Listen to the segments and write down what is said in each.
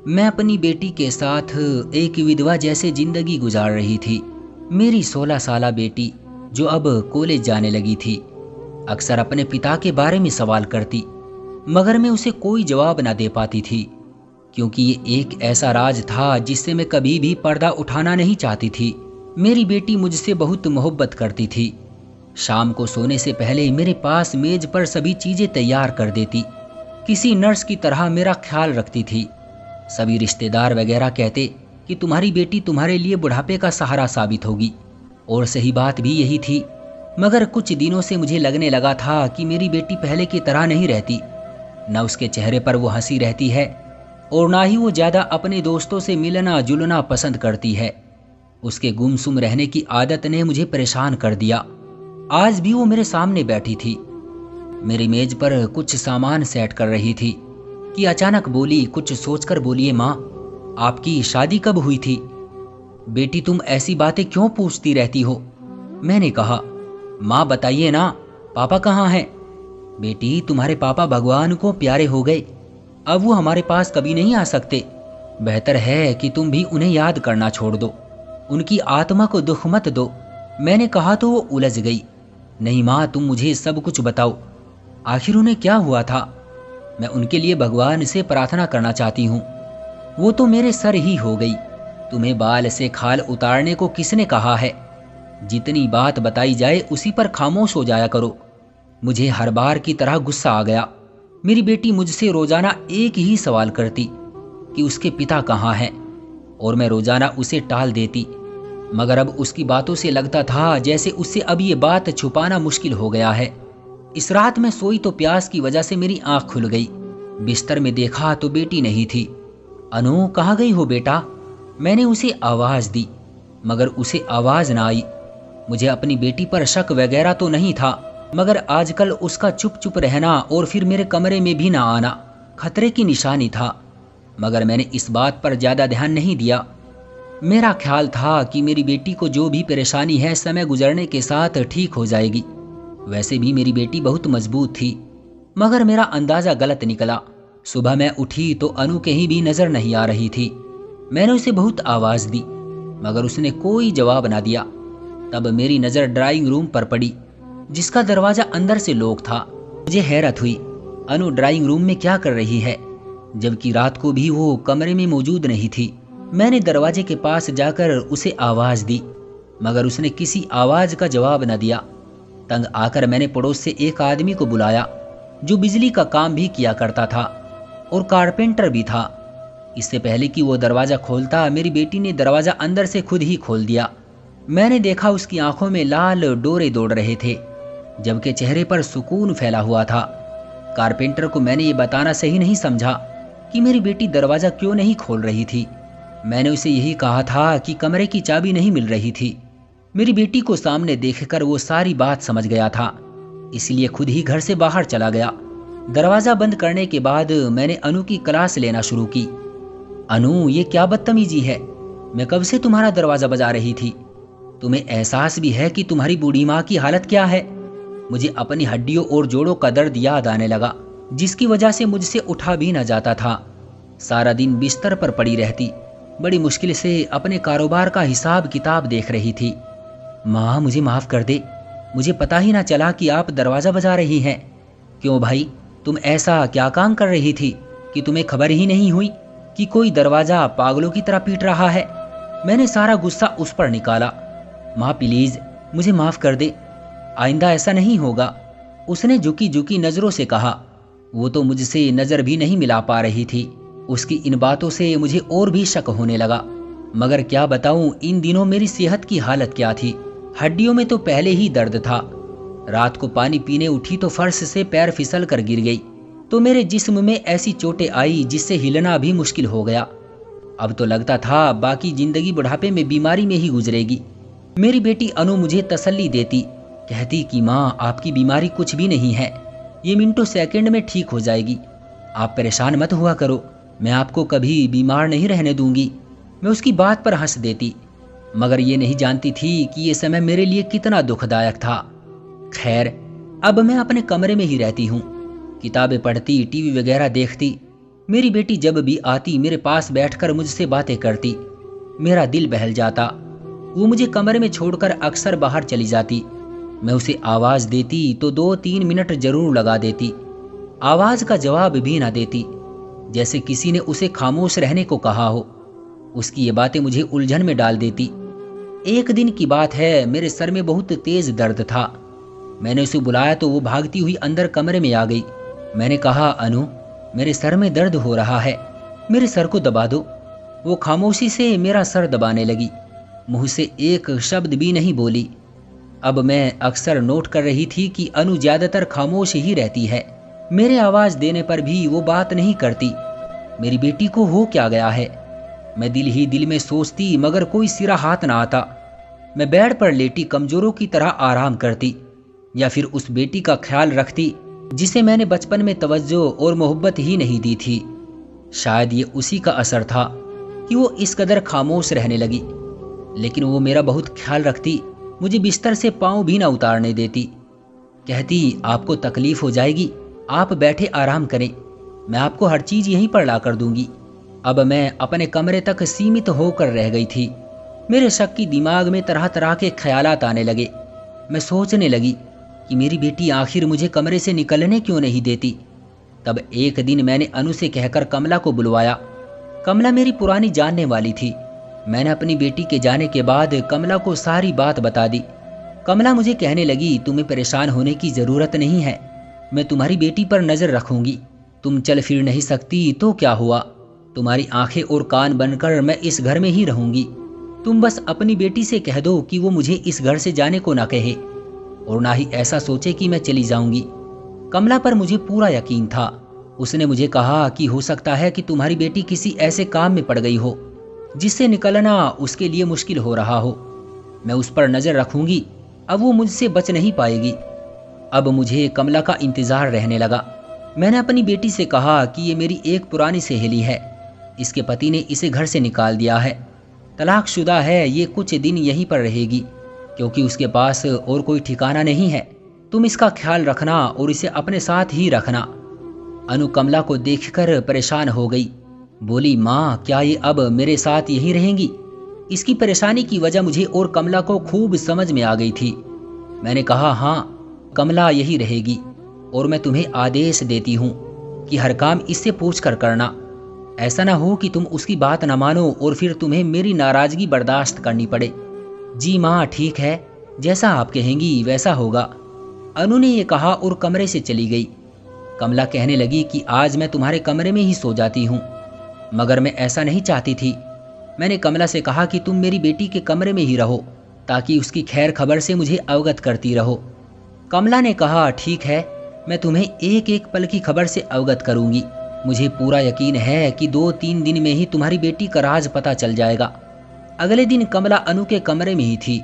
मैं अपनी बेटी के साथ एक विधवा जैसे जिंदगी गुजार रही थी। मेरी 16 साला बेटी जो अब कॉलेज जाने लगी थी अक्सर अपने पिता के बारे में सवाल करती, मगर मैं उसे कोई जवाब न दे पाती थी, क्योंकि ये एक ऐसा राज था जिससे मैं कभी भी पर्दा उठाना नहीं चाहती थी। मेरी बेटी मुझसे बहुत मोहब्बत करती थी। शाम को सोने से पहले मेरे पास मेज पर सभी चीजें तैयार कर देती, किसी नर्स की तरह मेरा ख्याल रखती थी। सभी रिश्तेदार वगैरह कहते कि तुम्हारी बेटी तुम्हारे लिए बुढ़ापे का सहारा साबित होगी, और सही बात भी यही थी। मगर कुछ दिनों से मुझे लगने लगा था कि मेरी बेटी पहले की तरह नहीं रहती। न उसके चेहरे पर वो हंसी रहती है और ना ही वो ज़्यादा अपने दोस्तों से मिलना जुलना पसंद करती है। उसके गुमसुम रहने की आदत ने मुझे परेशान कर दिया। आज भी वो मेरे सामने बैठी थी, मेरी मेज पर कुछ सामान सेट कर रही थी कि अचानक बोली, कुछ सोचकर बोलिए माँ, आपकी शादी कब हुई थी? बेटी तुम ऐसी बातें क्यों पूछती रहती हो? मैंने कहा, माँ बताइए ना, पापा कहाँ हैं? बेटी तुम्हारे पापा भगवान को प्यारे हो गए, अब वो हमारे पास कभी नहीं आ सकते। बेहतर है कि तुम भी उन्हें याद करना छोड़ दो, उनकी आत्मा को दुख मत दो। मैंने कहा तो वो उलझ गई। नहीं माँ, तुम मुझे सब कुछ बताओ, आखिर उन्हें क्या हुआ था? मैं उनके लिए भगवान से प्रार्थना करना चाहती हूँ। वो तो मेरे सर ही हो गई। तुम्हें बाल से खाल उतारने को किसने कहा है? जितनी बात बताई जाए उसी पर खामोश हो जाया करो। मुझे हर बार की तरह गुस्सा आ गया। मेरी बेटी मुझसे रोजाना एक ही सवाल करती कि उसके पिता कहाँ हैं, और मैं रोजाना उसे टाल देती। मगर अब उसकी बातों से लगता था जैसे उससे अब ये बात छुपाना मुश्किल हो गया है। इस रात मैं सोई तो प्यास की वजह से मेरी आंख खुल गई। बिस्तर में देखा तो बेटी नहीं थी। अनु, कहाँ गई हो बेटा? मैंने उसे आवाज दी, मगर उसे आवाज ना आई। मुझे अपनी बेटी पर शक वगैरह तो नहीं था, मगर आजकल उसका चुप चुप रहना और फिर मेरे कमरे में भी ना आना खतरे की निशानी था। मगर मैंने इस बात पर ज्यादा ध्यान नहीं दिया। मेरा ख्याल था कि मेरी बेटी को जो भी परेशानी है समय गुजरने के साथ ठीक हो जाएगी। वैसे भी मेरी बेटी बहुत मजबूत थी, मगर मेरा अंदाजा गलत निकला। सुबह मैं उठी तो अनु कहीं भी नजर नहीं आ रही थी। मैंने उसे बहुत आवाज दी, मगर उसने कोई जवाब ना दिया। तब मेरी नजर ड्राइंग रूम पर पड़ी, जिसका दरवाजा अंदर से लॉक था। मुझे हैरत हुई, अनु ड्राइंग रूम में क्या कर रही है, जबकि रात को भी वो कमरे में मौजूद नहीं थी। मैंने दरवाजे के पास जाकर उसे आवाज दी, मगर उसने किसी आवाज का जवाब न दिया। तंग आकर मैंने पड़ोस से एक आदमी को बुलाया, जो बिजली का काम भी किया करता था और कारपेंटर भी था। इससे पहले कि वो दरवाजा खोलता, मेरी बेटी ने दरवाजा अंदर से खुद ही खोल दिया। मैंने देखा उसकी आंखों में लाल डोरे दौड़ रहे थे, जबकि चेहरे पर सुकून फैला हुआ था। कारपेंटर को मैंने ये बताना सही नहीं समझा कि मेरी बेटी दरवाजा क्यों नहीं खोल रही थी। मैंने उसे यही कहा था कि कमरे की चाबी नहीं मिल रही थी। मेरी बेटी को सामने देखकर वो सारी बात समझ गया था, इसलिए खुद ही घर से बाहर चला गया। दरवाजा बंद करने के बाद मैंने अनु की क्लास लेना शुरू की। अनु, ये क्या बदतमीजी है? मैं कब से तुम्हारा दरवाजा बजा रही थी। तुम्हें एहसास भी है कि तुम्हारी बूढ़ी माँ की हालत क्या है? मुझे अपनी हड्डियों और जोड़ों का दर्द याद आने लगा, जिसकी वजह से मुझसे उठा भी न जाता था। सारा दिन बिस्तर पर पड़ी रहती, बड़ी मुश्किल से अपने कारोबार का हिसाब किताब देख रही थी। माँ, मुझे माफ कर दे, मुझे पता ही ना चला कि आप दरवाजा बजा रही हैं। क्यों भाई, तुम ऐसा क्या काम कर रही थी कि तुम्हें खबर ही नहीं हुई कि कोई दरवाजा पागलों की तरह पीट रहा है? मैंने सारा गुस्सा उस पर निकाला। माँ प्लीज मुझे माफ कर दे, आइंदा ऐसा नहीं होगा, उसने झुकी झुकी नजरों से कहा। वो तो मुझसे नजर भी नहीं मिला पा रही थी। उसकी इन बातों से मुझे और भी शक होने लगा। मगर क्या बताऊं, इन दिनों मेरी सेहत की हालत क्या थी। हड्डियों में तो पहले ही दर्द था। रात को पानी पीने उठी तो फर्श से पैर फिसल कर गिर गई, तो मेरे जिस्म में ऐसी चोटें आई जिससे हिलना भी मुश्किल हो गया। अब तो लगता था बाकी जिंदगी बुढ़ापे में बीमारी में ही गुजरेगी। मेरी बेटी अनु मुझे तसल्ली देती, कहती कि माँ, आपकी बीमारी कुछ भी नहीं है, ये मिनटों सेकंड में ठीक हो जाएगी, आप परेशान मत हुआ करो, मैं आपको कभी बीमार नहीं रहने दूंगी। मैं उसकी बात पर हंस देती, मगर ये नहीं जानती थी कि ये समय मेरे लिए कितना दुखदायक था। खैर, अब मैं अपने कमरे में ही रहती हूँ, किताबें पढ़ती, टीवी वगैरह देखती। मेरी बेटी जब भी आती मेरे पास बैठकर मुझसे बातें करती। मेरा दिल बहल जाता। वो मुझे कमरे में छोड़कर अक्सर बाहर चली जाती। मैं उसे आवाज़ देती तो 2-3 मिनट जरूर लगा देती। आवाज़ का जवाब भी ना देती, जैसे किसी ने उसे खामोश रहने को कहा हो। उसकी ये बातें मुझे उलझन में डाल देती। एक दिन की बात है, मेरे सर में बहुत तेज दर्द था। मैंने उसे बुलाया तो वो भागती हुई अंदर कमरे में आ गई। मैंने कहा, अनु, मेरे सर में दर्द हो रहा है, मेरे सर को दबा दो। वो खामोशी से मेरा सर दबाने लगी, मुंह से एक शब्द भी नहीं बोली। अब मैं अक्सर नोट कर रही थी कि अनु ज्यादातर खामोश ही रहती है। मेरे आवाज देने पर भी वो बात नहीं करती। मेरी बेटी को हो क्या गया है? मैं दिल ही दिल में सोचती, मगर कोई सिरा हाथ ना आता। मैं बेड पर लेटी कमजोरों की तरह आराम करती, या फिर उस बेटी का ख्याल रखती जिसे मैंने बचपन में तवज्जो और मोहब्बत ही नहीं दी थी। शायद ये उसी का असर था कि वो इस कदर खामोश रहने लगी। लेकिन वो मेरा बहुत ख्याल रखती, मुझे बिस्तर से पाँव भी ना उतारने देती। कहती, आपको तकलीफ हो जाएगी, आप बैठे आराम करें, मैं आपको हर चीज़ यहीं पर ला कर दूंगी। अब मैं अपने कमरे तक सीमित होकर रह गई थी। मेरे शक की दिमाग में तरह तरह के ख्यालात आने लगे। मैं सोचने लगी कि मेरी बेटी आखिर मुझे कमरे से निकलने क्यों नहीं देती। तब एक दिन मैंने अनु से कहकर कमला को बुलवाया। कमला मेरी पुरानी जानने वाली थी। मैंने अपनी बेटी के जाने के बाद कमला को सारी बात बता दी। कमला मुझे कहने लगी, तुम्हें परेशान होने की ज़रूरत नहीं है, मैं तुम्हारी बेटी पर नज़र रखूंगी। तुम चल फिर नहीं सकती तो क्या हुआ, तुम्हारी आंखें और कान बनकर मैं इस घर में ही रहूंगी। तुम बस अपनी बेटी से कह दो कि वो मुझे इस घर से जाने को ना कहे, और ना ही ऐसा सोचे कि मैं चली जाऊंगी। कमला पर मुझे पूरा यकीन था। उसने मुझे कहा कि हो सकता है कि तुम्हारी बेटी किसी ऐसे काम में पड़ गई हो जिससे निकलना उसके लिए मुश्किल हो रहा हो। मैं उस पर नज़र रखूंगी, अब वो मुझसे बच नहीं पाएगी। अब मुझे कमला का इंतज़ार रहने लगा। मैंने अपनी बेटी से कहा कि ये मेरी एक पुरानी सहेली है, इसके पति ने इसे घर से निकाल दिया है, तलाकशुदा है, ये कुछ दिन यहीं पर रहेगी क्योंकि उसके पास और कोई ठिकाना नहीं है। तुम इसका ख्याल रखना और इसे अपने साथ ही रखना। अनु कमला को देखकर परेशान हो गई। बोली, माँ, क्या ये अब मेरे साथ यहीं रहेंगी? इसकी परेशानी की वजह मुझे और कमला को खूब समझ में आ गई थी। मैंने कहा, हाँ, कमला यही रहेगी, और मैं तुम्हें आदेश देती हूँ कि हर काम इससे पूछ कर करना। ऐसा ना हो कि तुम उसकी बात न मानो और फिर तुम्हें मेरी नाराजगी बर्दाश्त करनी पड़े। जी माँ, ठीक है, जैसा आप कहेंगी वैसा होगा। अनु ने ये कहा और कमरे से चली गई। कमला कहने लगी कि आज मैं तुम्हारे कमरे में ही सो जाती हूँ, मगर मैं ऐसा नहीं चाहती थी। मैंने कमला से कहा कि तुम मेरी बेटी के कमरे में ही रहो ताकि उसकी खैर खबर से मुझे अवगत करती रहो। कमला ने कहा, ठीक है, मैं तुम्हें एक एक पल की खबर से अवगत करूंगी। मुझे पूरा यकीन है कि 2-3 दिन में ही तुम्हारी बेटी का राज पता चल जाएगा। अगले दिन कमला अनु के कमरे में ही थी।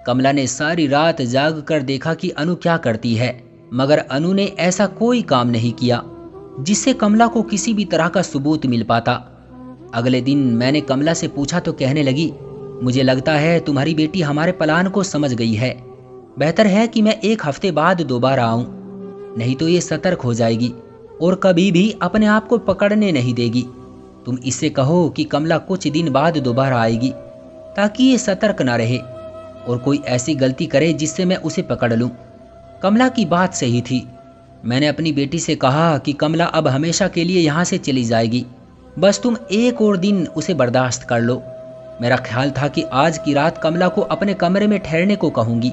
कमला ने सारी रात जाग कर देखा कि अनु क्या करती है, मगर अनु ने ऐसा कोई काम नहीं किया जिससे कमला को किसी भी तरह का सबूत मिल पाता। अगले दिन मैंने कमला से पूछा तो कहने लगी, मुझे लगता है तुम्हारी बेटी हमारे प्लान को समझ गई है। बेहतर है कि मैं 1 हफ्ते बाद दोबारा आऊं, नहीं तो ये सतर्क हो जाएगी और कभी भी अपने आप को पकड़ने नहीं देगी। तुम इससे कहो कि कमला कुछ दिन बाद दोबारा आएगी ताकि ये सतर्क ना रहे और कोई ऐसी गलती करे जिससे मैं उसे पकड़ लूं। कमला की बात सही थी। मैंने अपनी बेटी से कहा कि कमला अब हमेशा के लिए यहाँ से चली जाएगी, बस तुम 1 और दिन उसे बर्दाश्त कर लो। मेरा ख्याल था कि आज की रात कमला को अपने कमरे में ठहरने को कहूँगी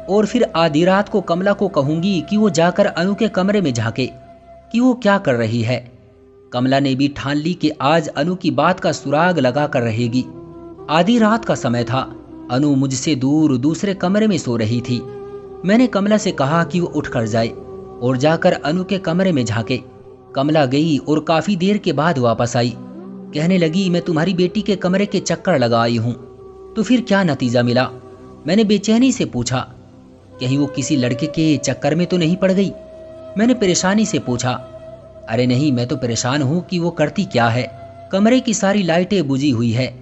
और फिर आधी रात को कमला को कहूँगी कि वो जाकर अनु के कमरे में झांके कि वो क्या कर रही है। कमला ने भी ठान ली कि आज अनु की बात का सुराग लगा कर रहेगी। आधी रात का समय था। अनु मुझसे दूर दूसरे कमरे में सो रही थी। मैंने कमला से कहा कि वो उठकर जाए और जाकर अनु के कमरे में झांके। कमला गई और काफी देर के बाद वापस आई। कहने लगी, मैं तुम्हारी बेटी के कमरे के चक्कर लगा आई हूँ। तो फिर क्या नतीजा मिला? मैंने बेचैनी से पूछा। कहीं वो किसी लड़के के चक्कर में तो नहीं पड़ गई? मैंने परेशानी से पूछा। अरे नहीं, मैं तो परेशान हूँ कि वो करती क्या है। कमरे की सारी लाइटें बुझी हुई है,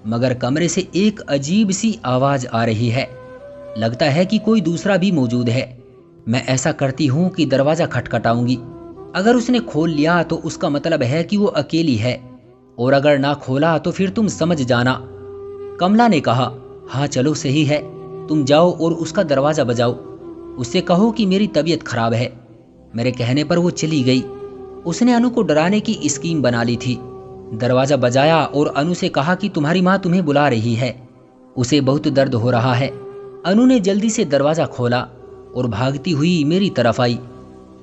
मगर कमरे से एक अजीब सी आवाज आ रही है। लगता है कि कोई दूसरा भी मौजूद है। मैं ऐसा करती हूँ कि दरवाजा खटखटाऊंगी। अगर उसने खोल लिया तो उसका मतलब है कि वो अकेली है, और अगर ना खोला तो फिर तुम समझ जाना। कमला ने कहा, हाँ चलो सही है, तुम जाओ और उसका दरवाज़ा बजाओ, उससे कहो कि मेरी तबीयत खराब है। मेरे कहने पर वो चली गई। उसने अनु को डराने की स्कीम बना ली थी। दरवाज़ा बजाया और अनु से कहा कि तुम्हारी माँ तुम्हें बुला रही है, उसे बहुत दर्द हो रहा है। अनु ने जल्दी से दरवाज़ा खोला और भागती हुई मेरी तरफ आई।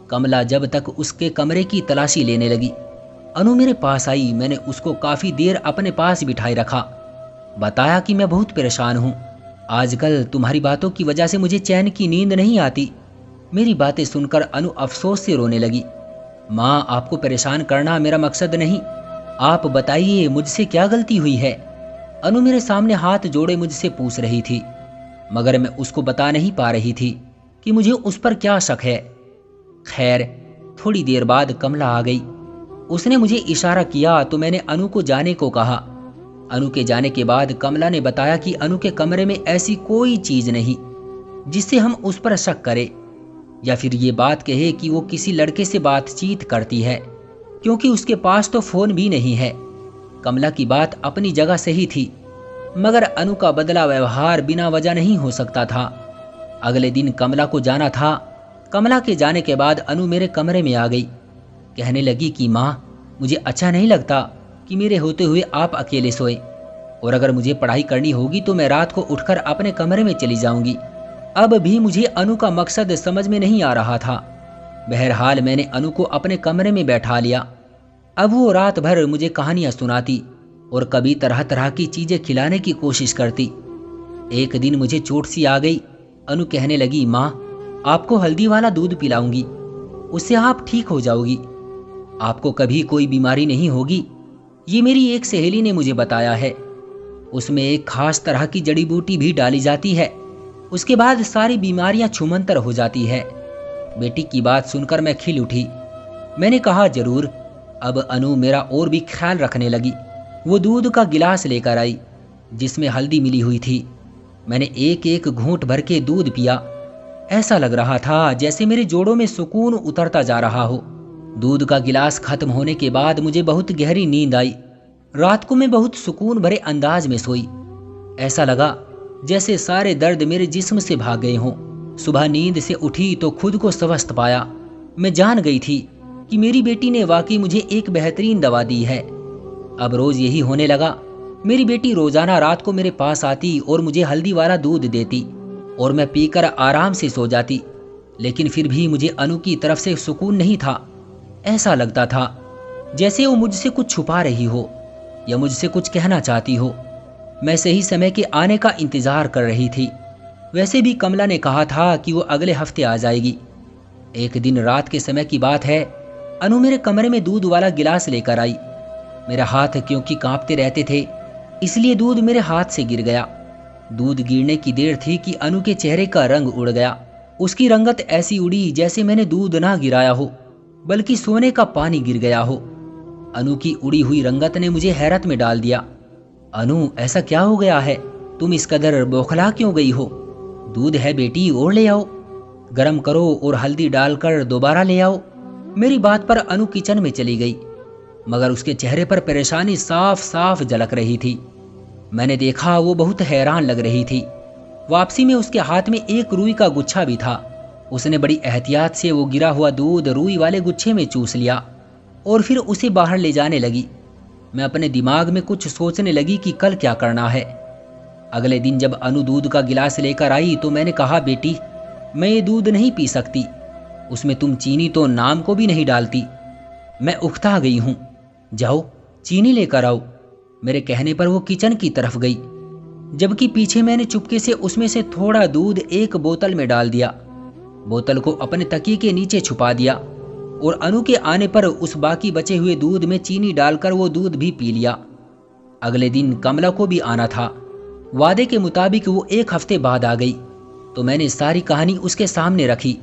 कमला जब तक उसके कमरे की तलाशी लेने लगी, अनु मेरे पास आई। मैंने उसको काफ़ी देर अपने पास बिठाए रखा, बताया कि मैं बहुत परेशान हूँ। आजकल तुम्हारी बातों की वजह से मुझे चैन की नींद नहीं आती। मेरी बातें सुनकर अनु अफसोस से रोने लगी। माँ, आपको परेशान करना मेरा मकसद नहीं, आप बताइए मुझसे क्या गलती हुई है। अनु मेरे सामने हाथ जोड़े मुझसे पूछ रही थी, मगर मैं उसको बता नहीं पा रही थी कि मुझे उस पर क्या शक है। खैर, थोड़ी देर बाद कमला आ गई। उसने मुझे इशारा किया तो मैंने अनु को जाने को कहा। अनु के जाने के बाद कमला ने बताया कि अनु के कमरे में ऐसी कोई चीज नहीं जिससे हम उस पर शक करें, या फिर ये बात कहे कि वो किसी लड़के से बातचीत करती है, क्योंकि उसके पास तो फोन भी नहीं है। कमला की बात अपनी जगह सही थी, मगर अनु का बदला व्यवहार बिना वजह नहीं हो सकता था। अगले दिन कमला को जाना था। कमला के जाने के बाद अनु मेरे कमरे में आ गई। कहने लगी कि माँ, मुझे अच्छा नहीं लगता कि मेरे होते हुए आप अकेले सोए, और अगर मुझे पढ़ाई करनी होगी तो मैं रात को उठकर अपने कमरे में चली जाऊंगी। अब भी मुझे अनु का मकसद समझ में नहीं आ रहा था। बहरहाल मैंने अनु को अपने कमरे में बैठा लिया। अब वो रात भर मुझे कहानियां सुनाती और कभी तरह तरह की चीजें खिलाने की कोशिश करती। एक दिन मुझे चोट सी आ गई। अनु कहने लगी, माँ, आपको हल्दी वाला दूध पिलाऊंगी, उससे आप ठीक हो जाओगी, आपको कभी कोई बीमारी नहीं होगी। ये मेरी एक सहेली ने मुझे बताया है। उसमें एक खास तरह की जड़ी बूटी भी डाली जाती है, उसके बाद सारी बीमारियां छूमंतर हो जाती है। बेटी की बात सुनकर मैं खिल उठी। मैंने कहा, जरूर। अब अनु मेरा और भी ख्याल रखने लगी। वो दूध का गिलास लेकर आई जिसमें हल्दी मिली हुई थी। मैंने एक एक घूंट भर के दूध पिया। ऐसा लग रहा था जैसे मेरे जोड़ों में सुकून उतरता जा रहा हो। दूध का गिलास खत्म होने के बाद मुझे बहुत गहरी नींद आई। रात को मैं बहुत सुकून भरे अंदाज में सोई। ऐसा लगा जैसे सारे दर्द मेरे जिस्म से भाग गए हों। सुबह नींद से उठी तो खुद को स्वस्थ पाया। मैं जान गई थी कि मेरी बेटी ने वाकई मुझे एक बेहतरीन दवा दी है। अब रोज यही होने लगा। मेरी बेटी रोजाना रात को मेरे पास आती और मुझे हल्दी वाला दूध देती, और मैं पीकर आराम से सो जाती। लेकिन फिर भी मुझे अनु की तरफ से सुकून नहीं था। ऐसा लगता था जैसे वो मुझसे कुछ छुपा रही हो या मुझसे कुछ कहना चाहती हो। मैं सही समय के आने का इंतजार कर रही थी। वैसे भी कमला ने कहा था कि वो अगले हफ्ते आ जाएगी। एक दिन रात के समय की बात है। अनु मेरे कमरे में दूध वाला गिलास लेकर आई। मेरा हाथ क्योंकि कांपते रहते थे, इसलिए दूध मेरे हाथ से गिर गया। दूध गिरने की देर थी कि अनु के चेहरे का रंग उड़ गया। उसकी रंगत ऐसी उड़ी जैसे मैंने दूध ना गिराया हो, बल्कि सोने का पानी गिर गया हो। अनु की उड़ी हुई रंगत ने मुझे हैरत में डाल दिया। अनु, ऐसा क्या हो गया है? तुम इस कदर बौखला क्यों गई हो? दूध है बेटी, और ले आओ। गरम करो और हल्दी डालकर दोबारा ले आओ। मेरी बात पर अनु किचन में चली गई, मगर उसके चेहरे पर परेशानी साफ साफ झलक रही थी। मैंने देखा वो बहुत हैरान लग रही थी। वापसी में उसके हाथ में एक रुई का गुच्छा भी था। उसने बड़ी एहतियात से वो गिरा हुआ दूध रुई वाले गुच्छे में चूस लिया और फिर उसे बाहर ले जाने लगी। मैं अपने दिमाग में कुछ सोचने लगी कि कल क्या करना है। अगले दिन जब अनु दूध का गिलास लेकर आई तो मैंने कहा, बेटी, मैं ये दूध नहीं पी सकती, उसमें तुम चीनी तो नाम को भी नहीं डालती। मैं उकता गई हूँ, जाओ चीनी लेकर आओ। मेरे कहने पर वो किचन की तरफ गई, जबकि पीछे मैंने चुपके से उसमें से थोड़ा दूध एक बोतल में डाल दिया। बोतल को अपने तकिए के नीचे छुपा दिया और अनु के आने पर उस बाकी बचे हुए दूध में चीनी डालकर वो दूध भी पी लिया। अगले दिन कमला को भी आना था। वादे के मुताबिक वो 1 हफ्ते बाद आ गई तो मैंने सारी कहानी उसके सामने रखी।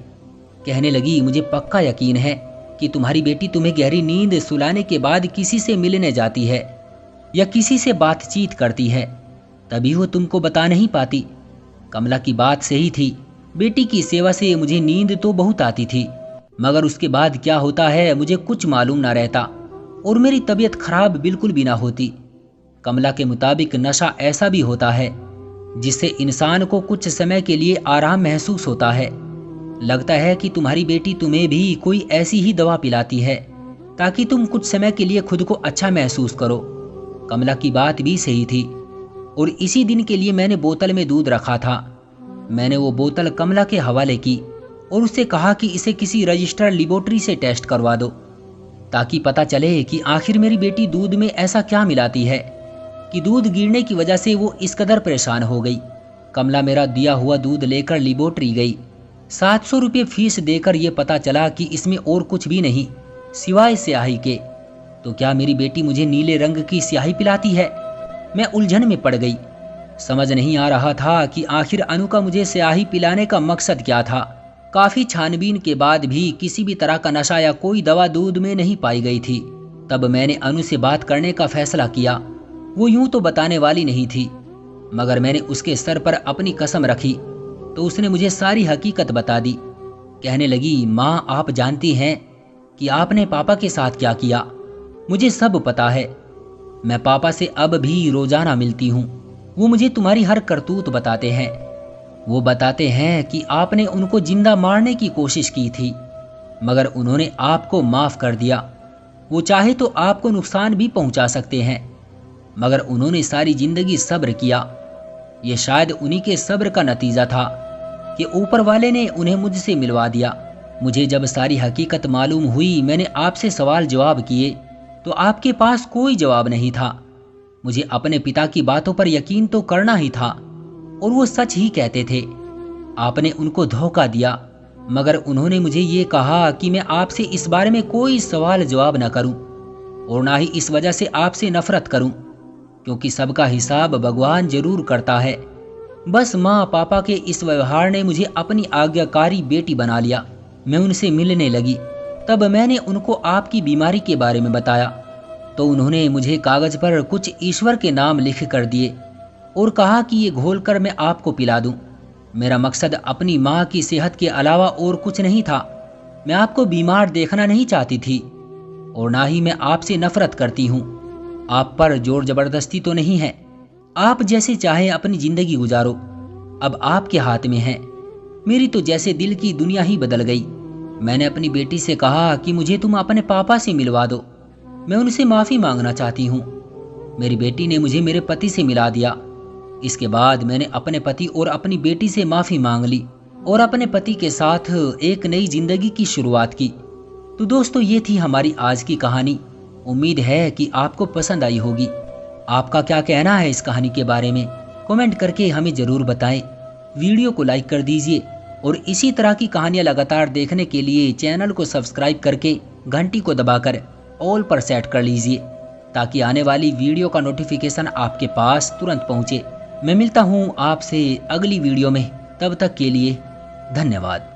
कहने लगी, मुझे पक्का यकीन है कि तुम्हारी बेटी तुम्हें गहरी नींद सुलाने के बाद किसी से मिलने जाती है या किसी से बातचीत करती है, तभी वो तुमको बता नहीं पाती। कमला की बात सही थी। बेटी की सेवा से मुझे नींद तो बहुत आती थी, मगर उसके बाद क्या होता है मुझे कुछ मालूम ना रहता और मेरी तबीयत खराब बिल्कुल भी ना होती। कमला के मुताबिक नशा ऐसा भी होता है जिससे इंसान को कुछ समय के लिए आराम महसूस होता है। लगता है कि तुम्हारी बेटी तुम्हें भी कोई ऐसी ही दवा पिलाती है ताकि तुम कुछ समय के लिए खुद को अच्छा महसूस करो। कमला की बात भी सही थी और इसी दिन के लिए मैंने बोतल में दूध रखा था। मैंने वो बोतल कमला के हवाले की और उससे कहा कि इसे किसी रजिस्टर्ड लेबोरेटरी से टेस्ट करवा दो ताकि पता चले कि आखिर मेरी बेटी दूध में ऐसा क्या मिलाती है कि दूध गिरने की वजह से वो इस कदर परेशान हो गई। कमला मेरा दिया हुआ दूध लेकर लेबोरेटरी गई। 700 रुपये फीस देकर यह पता चला कि इसमें और कुछ भी नहीं सिवाय स्याही के। तो क्या मेरी बेटी मुझे नीले रंग की स्याही पिलाती है? मैं उलझन में पड़ गई। समझ नहीं आ रहा था कि आखिर अनु का मुझे स्याही पिलाने का मकसद क्या था। काफी छानबीन के बाद भी किसी भी तरह का नशा या कोई दवा दूध में नहीं पाई गई थी। तब मैंने अनु से बात करने का फैसला किया। वो यूं तो बताने वाली नहीं थी, मगर मैंने उसके सर पर अपनी कसम रखी तो उसने मुझे सारी हकीकत बता दी। कहने लगी, माँ आप जानती हैं कि आपने पापा के साथ क्या किया। मुझे सब पता है। मैं पापा से अब भी रोजाना मिलती हूँ। वो मुझे तुम्हारी हर करतूत बताते हैं। वो बताते हैं कि आपने उनको जिंदा मारने की कोशिश की थी, मगर उन्होंने आपको माफ कर दिया। वो चाहे तो आपको नुकसान भी पहुंचा सकते हैं, मगर उन्होंने सारी जिंदगी सब्र किया। ये शायद उन्हीं के सब्र का नतीजा था कि ऊपर वाले ने उन्हें मुझसे मिलवा दिया। मुझे जब सारी हकीकत मालूम हुई, मैंने आपसे सवाल जवाब किए तो आपके पास कोई जवाब नहीं था। मुझे अपने पिता की बातों पर यकीन तो करना ही था और वो सच ही कहते थे। आपने उनको धोखा दिया, मगर उन्होंने मुझे ये कहा कि मैं आपसे इस बारे में कोई सवाल जवाब न करूं और ना ही इस वजह से आपसे नफरत करूं, क्योंकि सबका हिसाब भगवान जरूर करता है। बस माँ पापा के इस व्यवहार ने मुझे अपनी आज्ञाकारी बेटी बना लिया। मैं उनसे मिलने लगी। तब मैंने उनको आपकी बीमारी के बारे में बताया तो उन्होंने मुझे कागज पर कुछ ईश्वर के नाम लिख कर दिए और कहा कि ये घोल कर मैं आपको पिला दूं। मेरा मकसद अपनी माँ की सेहत के अलावा और कुछ नहीं था। मैं आपको बीमार देखना नहीं चाहती थी और ना ही मैं आपसे नफरत करती हूँ। आप पर जोर जबरदस्ती तो नहीं है। आप जैसे चाहे अपनी जिंदगी गुजारो, अब आपके हाथ में है। मेरी तो जैसे दिल की दुनिया ही बदल गई। मैंने अपनी बेटी से कहा कि मुझे तुम अपने पापा से मिलवा दो, मैं उनसे माफ़ी मांगना चाहती हूँ। मेरी बेटी ने मुझे मेरे पति से मिला दिया। इसके बाद मैंने अपने पति और अपनी बेटी से माफ़ी मांग ली और अपने पति के साथ एक नई जिंदगी की शुरुआत की। तो दोस्तों, ये थी हमारी आज की कहानी। उम्मीद है कि आपको पसंद आई होगी। आपका क्या कहना है इस कहानी के बारे में? कमेंट करके हमें ज़रूर बताएं। वीडियो को लाइक कर दीजिए और इसी तरह की कहानियाँ लगातार देखने के लिए चैनल को सब्सक्राइब करके घंटी को दबाकर ऑल पर सेट कर लीजिए ताकि आने वाली वीडियो का नोटिफिकेशन आपके पास तुरंत पहुँचे। मैं मिलता हूँ आपसे अगली वीडियो में। तब तक के लिए धन्यवाद।